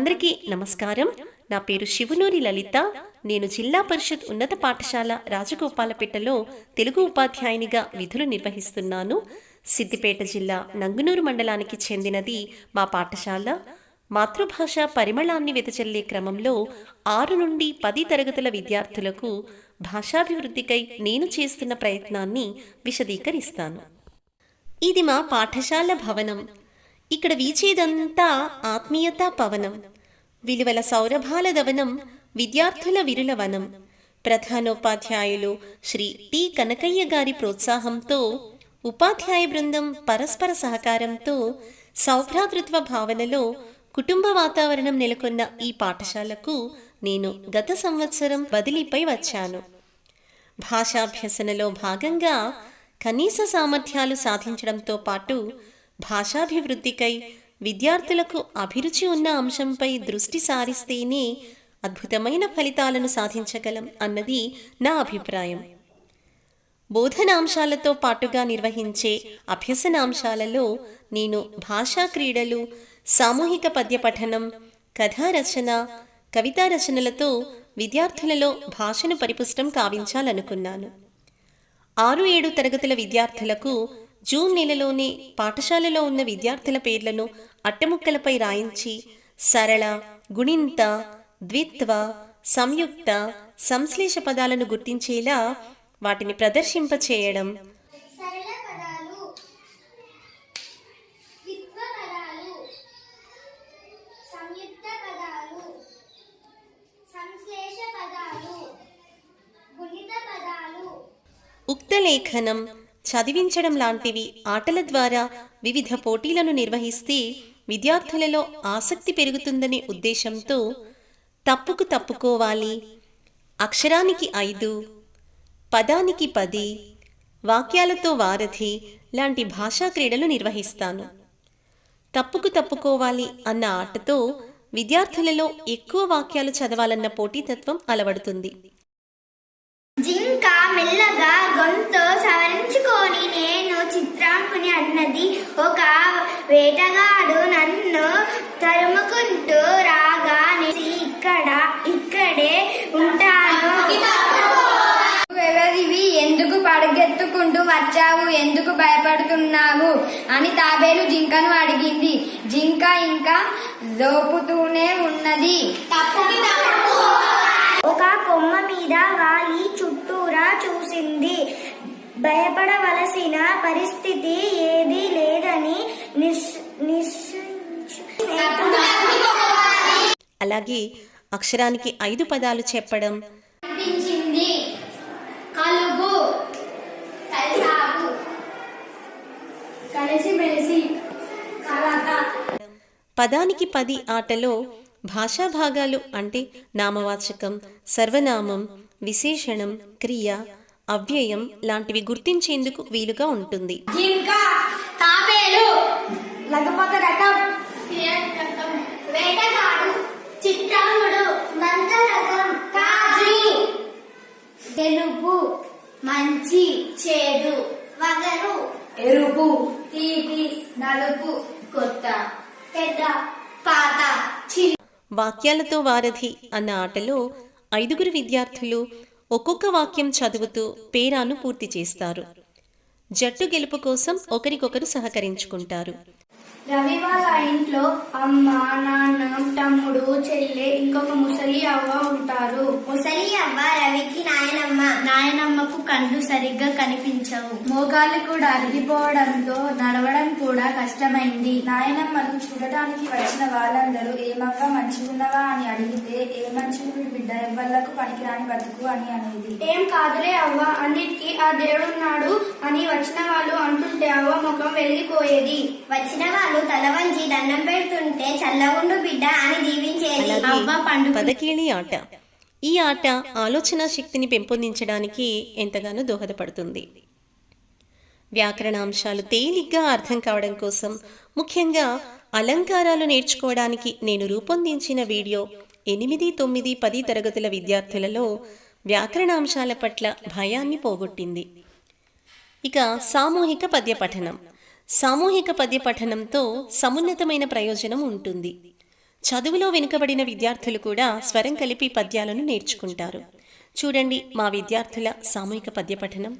అందరికీ నమస్కారం. నా పేరు శివనూరి లలిత. నేను జిల్లా పరిషత్ ఉన్నత పాఠశాల రాజగోపాలపేటలో తెలుగు ఉపాధ్యాయునిగా విధులు నిర్వహిస్తున్నాను. సిద్దిపేట జిల్లా నంగునూరు మండలానికి చెందినది మా పాఠశాల. మాతృభాష పరిమళాన్ని వెదజల్లే క్రమంలో 6 నుండి 10 తరగతుల విద్యార్థులకు భాషాభివృద్ధికై నేను చేస్తున్న ప్రయత్నాన్ని విశదీకరిస్తాను. ఇది మా పాఠశాల భవనం. ఇక్కడ వీచేదంతా ఆత్మీయతా పవనం, విలువల సౌరభాల దవనం, విద్యార్థుల విరుల వనం. ప్రధానోపాధ్యాయులు శ్రీ టి కనకయ్య గారి ప్రోత్సాహంతో, ఉపాధ్యాయ బృందం పరస్పర సహకారంతో, సౌభ్రాతృత్వ భావనలో కుటుంబ వాతావరణం నెలకొన్న ఈ పాఠశాలకు నేను గత సంవత్సరం బదిలీపై వచ్చాను. భాషాభ్యసనలో భాగంగా కనీస సామర్థ్యాలు సాధించడంతో పాటు భాషాభివృద్ధికై విద్యార్థులకు అభిరుచి ఉన్న అంశంపై దృష్టి సారిస్తేనే అద్భుతమైన ఫలితాలను సాధించగలం అన్నది నా అభిప్రాయం. బోధనాంశాలతో పాటుగా నిర్వహించే అభ్యసనాంశాలలో నేను భాషా క్రీడలు, సామూహిక పద్య పఠనం, కథా రచన, కవితా రచనలతో విద్యార్థులలో భాషను పరిపుష్టం కావించాలనుకున్నాను. 6-7 తరగతుల విద్యార్థులకు జూన్ నెలలోనే పాఠశాలలో ఉన్న విద్యార్థుల పేర్లను అట్టముక్కలపై రాయించి సరళ, గుణింత, ద్విత్వ, సంయుక్త, సంశ్లేష పదాలను గుర్తించేలా వాటిని ప్రదర్శింపచేయడం, ఉక్తలేఖనం, చదివించడం లాంటివి ఆటల ద్వారా వివిధ పోటీలను నిర్వహిస్తే విద్యార్థులలో ఆసక్తి పెరుగుతుందనే ఉద్దేశంతో తప్పుకు తప్పుకోవాలి, అక్షరానికి 5, పదానికి 10, వాక్యాలతో వారధి లాంటి భాషా క్రీడలు నిర్వహిస్తాను. తప్పుకు తప్పుకోవాలి అన్న ఆటతో విద్యార్థులలో ఎక్కువ వాక్యాలు చదవాలన్న పోటీతత్వం అలవడుతుంది. జింక మెల్లగా గొంతు సవరించుకొని నేను చిత్రాంకుని అన్నది. ఒక వేటగాడు నన్ను తరుముకుంటూ రాగా ఇక్కడే ఉంటాను. ఎవరివి, ఎందుకు పరుగెత్తుకుంటూ వచ్చావు, ఎందుకు భయపడుతున్నావు అని తాబేలు జింకను అడిగింది. జింక ఇంకా జోపుతూనే ఉన్నది. ఒక కొమ్మ మీద వాలి చుట్టూరా చూసింది. భయపడవలసిన పరిస్థితి ఏదీ లేదని అలాగే అక్షరానికి 5 పదాలు చెప్పడం, కలుగు, కలిసాగు, కలిసిమెలిసి, కలత. పదానికి 10 ఆటలో భాషా భాగాలు అంటే నామవాచకం, సర్వనామం, విశేషణం, క్రియ, అవ్యయం లాంటివి గుర్తించేందుకు వీలుగా ఉంటుంది. జింక, తాబేలు, లగపక రకం, వేటగాడు, చిత్రాంగుడు, మంత రకం, కాజు, తెలుపు, మంచి, చేదు, వగరు, ఎరుపు, తీపి, నలుపు, కొత్త, పెద్ద, పాత, చిన్న. వాక్యాలతో వారధి అన్న ఆటలో 5 విద్యార్థులు ఒక్కొక్క వాక్యం చదువుతూ పేరాను పూర్తి చేస్తారు. జట్టు గెలుపు కోసం ఒకరికొకరు సహకరించుకుంటారు. రవి వాళ్ళ ఇంట్లో అమ్మ, నాన్న, తమ్ముడు, చెల్లె, ఇంకొక ముసలి అవ్వ ఉంటారు. ముసలి అవ్వ రవికి నాయనమ్మ. నాయనమ్మకు కళ్ళు సరిగ్గా కనిపించవు. మోకాళ్ళు కూడా అరిగిపోవడంతో నడవడం కూడా కష్టమైంది. నాయనమ్మను చూడటానికి వచ్చిన వాళ్ళందరూ ఏమవ్వ మంచిగున్నవా అని అడిగితే, ఏ మంచిగుండు బిడ్డ, ఎవ్వళ్లకు పనికిరాని బతుకు అని అనేది. ఏం కాదులే అవ్వ, అన్నిటికీ ఆ దేవుడున్నాడు అని వచ్చిన వాళ్ళు అంటుంటే అవ్వ ముఖం వెలిగిపోయేది. వచ్చిన వాళ్ళు తల వంచి దండం పెడుతుంటే చల్లగుండు బిడ్డ అని దీవించేది. పదకేళి ఆట. ఈ ఆట ఆలోచన శక్తిని పెంపొందించడానికి ఎంతగానో దోహదపడుతుంది. వ్యాకరణాంశాలు తేలిగ్గా అర్థం కావడం కోసం, ముఖ్యంగా అలంకారాలు నేర్చుకోవడానికి నేను రూపొందించిన వీడియో 8, 9, 10 తరగతుల విద్యార్థులలో వ్యాకరణాంశాల పట్ల భయాన్ని పోగొట్టింది. ఇక సామూహిక పద్య పఠనం. సామూహిక పద్య పఠనంతో సమున్నతమైన ప్రయోజనం ఉంటుంది. చదువులో వెనుకబడిన విద్యార్థులు కూడా స్వరం కలిపి పద్యాలను నేర్చుకుంటారు. చూడండి మా విద్యార్థుల సామూహిక పద్య పఠనం.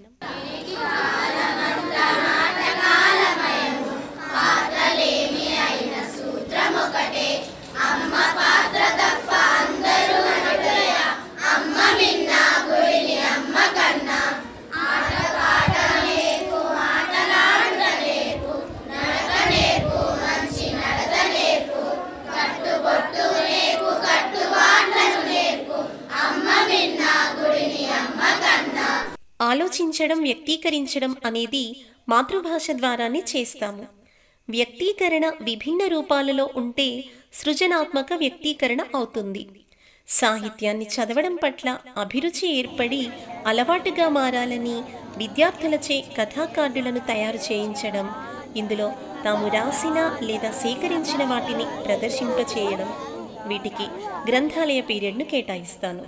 ఆలోచించడం, వ్యక్తీకరించడం అనేది మాతృభాష ద్వారానే చేస్తాము. వ్యక్తీకరణ విభిన్న రూపాలలో ఉంటే సృజనాత్మక వ్యక్తీకరణ అవుతుంది. సాహిత్యాన్ని చదవడం పట్ల అభిరుచి ఏర్పడి అలవాటుగా మారాలని విద్యార్థులచే కథాకార్డులను తయారు చేయించడం, ఇందులో తాము రాసిన లేదా సేకరించిన వాటిని ప్రదర్శింపచేయడం, వీటికి గ్రంథాలయ పీరియడ్ను కేటాయిస్తాను.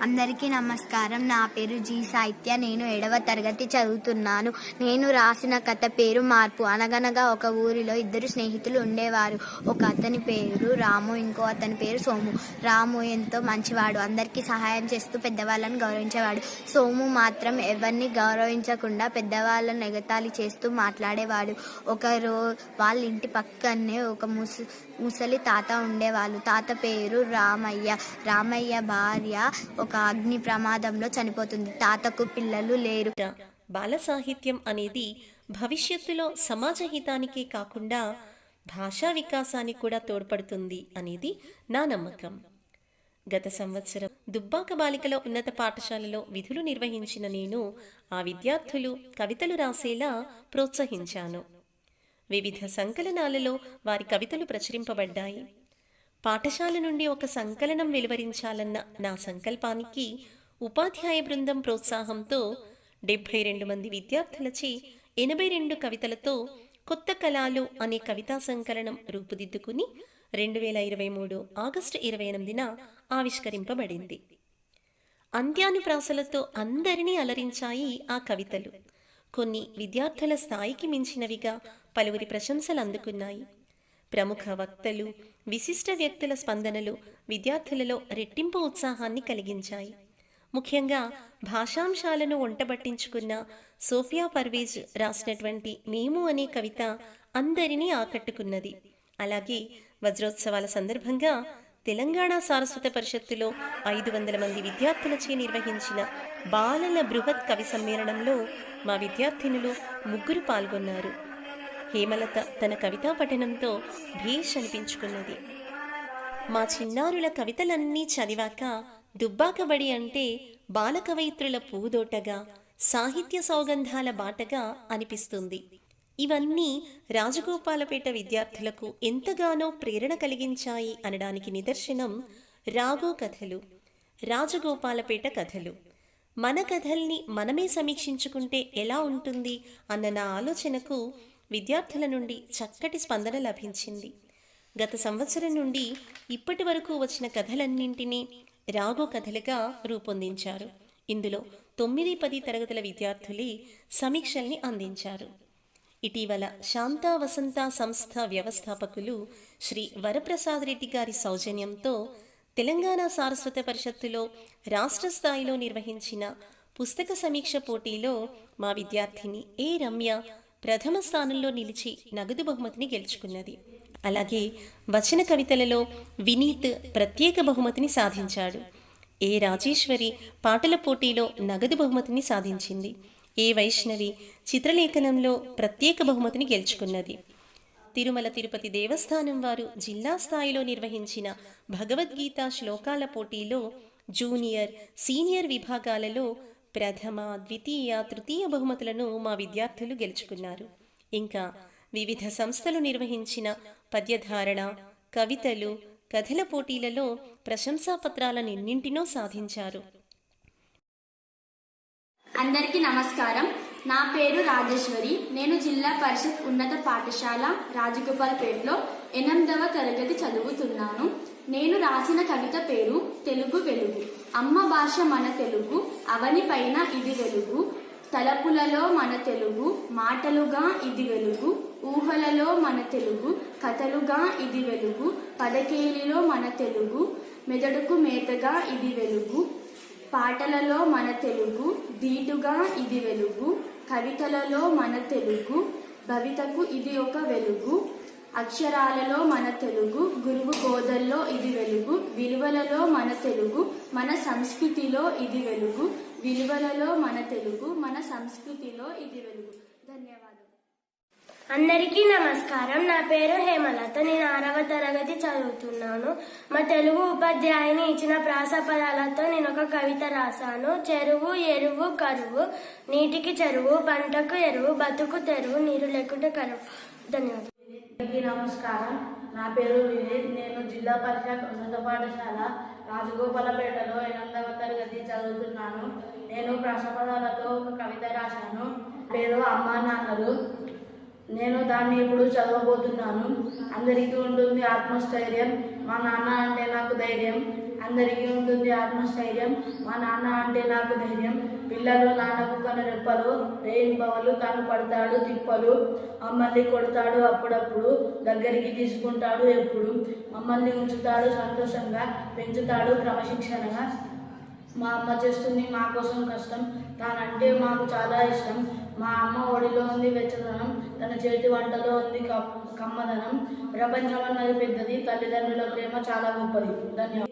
అందరికీ నమస్కారం. నా పేరు జి సాహిత్య. నేను 7వ తరగతి చదువుతున్నాను. నేను రాసిన కథ పేరు మార్పు. అనగనగా ఒక ఊరిలో 2 స్నేహితులు ఉండేవారు. ఒక అతని పేరు రాము, ఇంకో అతని పేరు సోము. రాము ఎంతో మంచివాడు, అందరికీ సహాయం చేస్తూ పెద్దవాళ్ళని గౌరవించేవాడు. సోము మాత్రం ఎవరిని గౌరవించకుండా పెద్దవాళ్ళని ఎగతాళి చేస్తూ మాట్లాడేవాడు. వాళ్ళ ఇంటి పక్కనే ఒక ముసలి తాత ఉండేవాళ్ళు. తాత పేరు రామయ్య. రామయ్య భార్య ఒక అగ్ని ప్రమాదంలో చనిపోతుంది. తాతకు పిల్లలు లేరు. బాల సాహిత్యం అనేది భవిష్యత్తులో సమాజ హితానికే కాకుండా భాషా వికాసానికి కూడా తోడ్పడుతుంది అనేది నా నమ్మకం. గత సంవత్సరం దుబ్బాక బాలికల ఉన్నత పాఠశాలలో విధులు నిర్వహించిన నేను ఆ విద్యార్థులు కవితలు రాసేలా ప్రోత్సహించాను. వివిధ సంకలనాలలో వారి కవితలు ప్రచురింపబడ్డాయి. పాఠశాల నుండి ఒక సంకలనం వెలువరించాలన్న నా సంకల్పానికి ఉపాధ్యాయ బృందం ప్రోత్సాహంతో 72 మంది విద్యార్థులచే 82 కవితలతో కొత్త కళలు అనే కవితా సంకలనం రూపుదిద్దుకుని 2023 ఆగస్టు 28న ఆవిష్కరింపబడింది. అంత్యానుప్రాసలతో అందరినీ అలరించాయి ఆ కవితలు. కొన్ని విద్యార్థుల స్థాయికి మించినవిగా పలువురి ప్రశంసలు అందుకున్నాయి. ప్రముఖ వక్తలు, విశిష్ట వ్యక్తుల స్పందనలు విద్యార్థులలో రెట్టింపు ఉత్సాహాన్ని కలిగించాయి. ముఖ్యంగా భాషాంశాలను వంటబట్టించుకున్న సోఫియా పర్వేజ్ రాసినటువంటి మేము అనే కవిత అందరినీ ఆకట్టుకున్నది. అలాగే వజ్రోత్సవాల సందర్భంగా తెలంగాణ సారస్వత పరిషత్తులో 500 మంది విద్యార్థులచే నిర్వహించిన బాలల బృహత్ కవి సమ్మేళనంలో మా విద్యార్థినులు 3 పాల్గొన్నారు. హేమలత తన కవితా పఠనంతో భేష్ అనిపించుకున్నది. మా చిన్నారుల కవితలన్నీ చదివాక దుబ్బాకబడి అంటే బాల కవయిత్రుల పూదోటగా, సాహిత్య సౌగంధాల బాటగా అనిపిస్తుంది. ఇవన్నీ రాజగోపాలపేట విద్యార్థులకు ఎంతగానో ప్రేరణ కలిగించాయి అనడానికి నిదర్శనం రాగో కథలు, రాజగోపాలపేట కథలు. మన కథల్ని మనమే సమీక్షించుకుంటే ఎలా ఉంటుంది అన్న నా ఆలోచనకు విద్యార్థుల నుండి చక్కటి స్పందన లభించింది. గత సంవత్సరం నుండి ఇప్పటి వరకు వచ్చిన కథలన్నింటినీ రాగో కథలుగా రూపొందించారు. ఇందులో 9-10 తరగతుల విద్యార్థులే సమీక్షల్ని అందించారు. ఇటీవల శాంతా వసంత సంస్థ వ్యవస్థాపకులు శ్రీ వరప్రసాద్ రెడ్డి గారి సౌజన్యంతో తెలంగాణ సారస్వత పరిషత్తులో రాష్ట్ర స్థాయిలో నిర్వహించిన పుస్తక సమీక్ష పోటీలో మా విద్యార్థిని ఏ రమ్య ప్రథమ స్థానంలో నిలిచి నగదు బహుమతిని గెలుచుకున్నది. అలాగే వచన కవితలలో వినీత్ ప్రత్యేక బహుమతిని సాధించాడు. ఏ రాజేశ్వరి పాటల పోటీలో నగదు బహుమతిని సాధించింది. ఏ వైష్ణవి చిత్రలేఖనంలో ప్రత్యేక బహుమతిని గెలుచుకున్నది. తిరుమల తిరుపతి దేవస్థానం వారు జిల్లా స్థాయిలో నిర్వహించిన భగవద్గీత శ్లోకాల పోటీలో జూనియర్, సీనియర్ విభాగాలలో ప్రథమ, ద్వితీయ, తృతీయ బహుమతులను మా విద్యార్థులు గెలుచుకున్నారు. ఇంకా వివిధ సంస్థలు నిర్వహించిన పద్యధారణ, కవితలు, కథల పోటీలలో ప్రశంసాపత్రాలను ఎన్నింటినో సాధించారు. అందరికీ నమస్కారం. నా పేరు రాజేశ్వరి. నేను జిల్లా పరిషత్ ఉన్నత పాఠశాల రాజగోపాల్పేటలో 8వ తరగతి చదువుతున్నాను. నేను రాసిన కవిత పేరు తెలుగు వెలుగు. అమ్మ భాష మన తెలుగు, అవని పైన ఇది వెలుగు. తలపులలో మన తెలుగు, మాటలుగా ఇది వెలుగు, ఊహలలో మన తెలుగు, కథలుగా ఇది వెలుగు, పదకేలిలో మన తెలుగు, మెదడుకు మేతగా ఇది వెలుగు, పాటలలో మన తెలుగు, దీటుగా ఇది వెలుగు, కవితలలో మన తెలుగు, భవితకు ఇది ఒక వెలుగు, అక్షరాలలో మన తెలుగు, గురువు బోధల్లో ఇది వెలుగు, విలువలలో మన తెలుగు, మన సంస్కృతిలో ఇది వెలుగు, విలువలలో మన తెలుగు, మన సంస్కృతిలో ఇది వెలుగు. ధన్యవాదాలు. అందరికీ నమస్కారం. నా పేరు హేమలత. నేను 6వ తరగతి చదువుతున్నాను. మా తెలుగు ఉపాధ్యాయుని ఇచ్చిన ప్రాస పదాలతో నేను ఒక కవిత రాశాను. చెరువు, ఎరువు, కరువు, నీటికి చెరువు, పంటకు ఎరువు, బతుకు తెరువు, నీరు లేకుంటే కరువు. ధన్యవాదాలు. అందరికీ నమస్కారం. నా పేరు వినీత్. నేను జిల్లా పరిషత్ ఉన్నత పాఠశాల రాజగోపాలపేటలో 8వ తరగతి చదువుతున్నాను. నేను ప్రాసపదాలతో ఒక కవిత రాశాను. పేరు అమ్మా నాన్నలు. నేను దాన్ని ఇప్పుడు చదవబోతున్నాను. అందరికీ ఉంటుంది ఆత్మస్థైర్యం, మా నాన్న అంటే నాకు ధైర్యం. అందరికీ ఉంటుంది ఆత్మస్థైర్యం, మా నాన్న అంటే నాకు ధైర్యం. పిల్లలు నాన్నకు కనురెప్పలు, రేయింబవలు తాను పడతాడు తిప్పలు. మమ్మల్ని కొడతాడు అప్పుడప్పుడు, దగ్గరికి తీసుకుంటాడు ఎప్పుడు. మమ్మల్ని ఉంచుతాడు సంతోషంగా, పెంచుతాడు క్రమశిక్షణగా. మా అమ్మ చేస్తుంది మా కోసం కష్టం, తానంటే మాకు చాలా ఇష్టం. మా అమ్మ ఒడిలో ఉంది వెచ్చదనం, తన చేతి వంటలో ఉంది కమ్మదనం. ప్రపంచం అన్నది పెద్దది, తల్లిదండ్రుల ప్రేమ చాలా గొప్పది. ధన్యవాదాలు.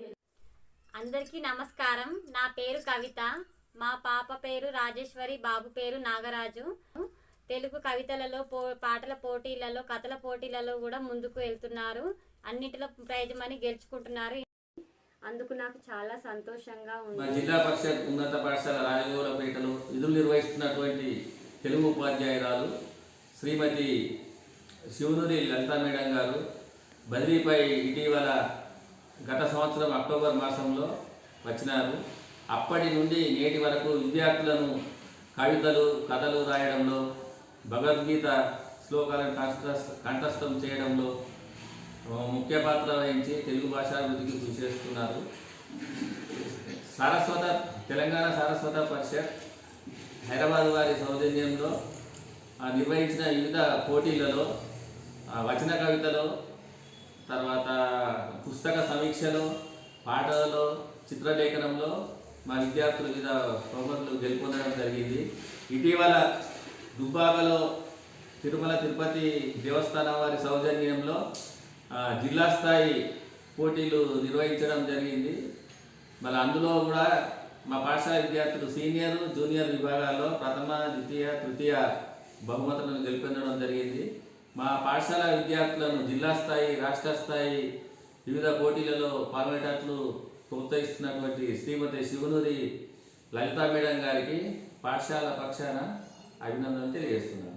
అందరికీ నమస్కారం. నా పేరు కవిత. మా పాప పేరు రాజేశ్వరి, బాబు పేరు నాగరాజు. తెలుగు కవితలలో పాటల పోటీలలో, కథల పోటీలలో కూడా ముందుకు వెళ్తున్నారు. అన్నిటిలో ప్రైజ్ మనీ గెలుచుకుంటున్నారు. అందుకు నాకు చాలా సంతోషంగా ఉంది. మా జిల్లా పరిషత్ ఉన్నత పాఠశాల రాజగోపాలపేటలో విధులు నిర్వహిస్తున్నటువంటి తెలుగు ఉపాధ్యాయురాలు శ్రీమతి శివనూరి లలితా మేడం గారు బదిలీపై ఇటీవల గత సంవత్సరం అక్టోబర్ మాసంలో వచ్చినారు. అప్పటి నుండి నేటి వరకు విద్యార్థులను కవితలు, కథలు రాయడంలో, భగవద్గీత శ్లోకాలను కంఠస్థం చేయడంలో ముఖ్య పాత్ర వహించి తెలుగు భాషాభివృద్ధికి కృషి చేస్తున్నారు. తెలంగాణ సారస్వత పరిషత్ హైదరాబాద్ వారి సౌజన్యంలో నిర్వహించిన వివిధ పోటీలలో వచన కవితలో, తర్వాత పుస్తక సమీక్షలో, పాటలలో, చిత్రలేఖనంలో మా విద్యార్థులు వివిధ బహుమతులు గెలుపొందడం జరిగింది. ఇటీవల దుబ్బాకలో తిరుమల తిరుపతి దేవస్థానం వారి సౌజన్యంలో జిల్లా స్థాయి పోటీలు నిర్వహించడం జరిగింది. మళ్ళీ అందులో కూడా మా పాఠశాల విద్యార్థులు సీనియర్, జూనియర్ విభాగాల్లో ప్రథమ, ద్వితీయ, తృతీయ బహుమతులను గెలుపొందడం జరిగింది. మా పాఠశాల విద్యార్థులను జిల్లా స్థాయి, రాష్ట్ర స్థాయి వివిధ పోటీలలో పాల్గొనేటట్లు ప్రోత్సహిస్తున్నటువంటి శ్రీమతి శివనూరి లలితా మేడం గారికి పాఠశాల పక్షాన అభినందనలు తెలియజేస్తున్నాను.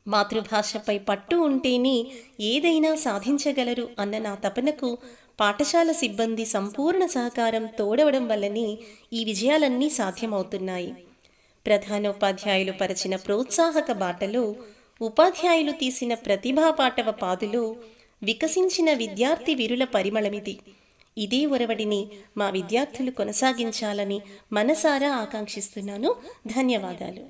మాతృభాషపై పట్టు ఉంటేనే ఏదైనా సాధించగలరు అన్న నా తపనకు పాఠశాల సిబ్బంది సంపూర్ణ సహకారం తోడవడం వల్లనే ఈ విజయాలన్నీ సాధ్యమవుతున్నాయి. ప్రధానోపాధ్యాయులు పరిచిన ప్రోత్సాహక బాటలో, ఉపాధ్యాయులు తీసిన ప్రతిభా పాటవ పాదులో వికసించిన విద్యార్థి విరుల పరిమళమిది. ఇదే ఒరవడిని మా విద్యార్థులు కొనసాగించాలని మనసారా ఆకాంక్షిస్తున్నాను. ధన్యవాదాలు.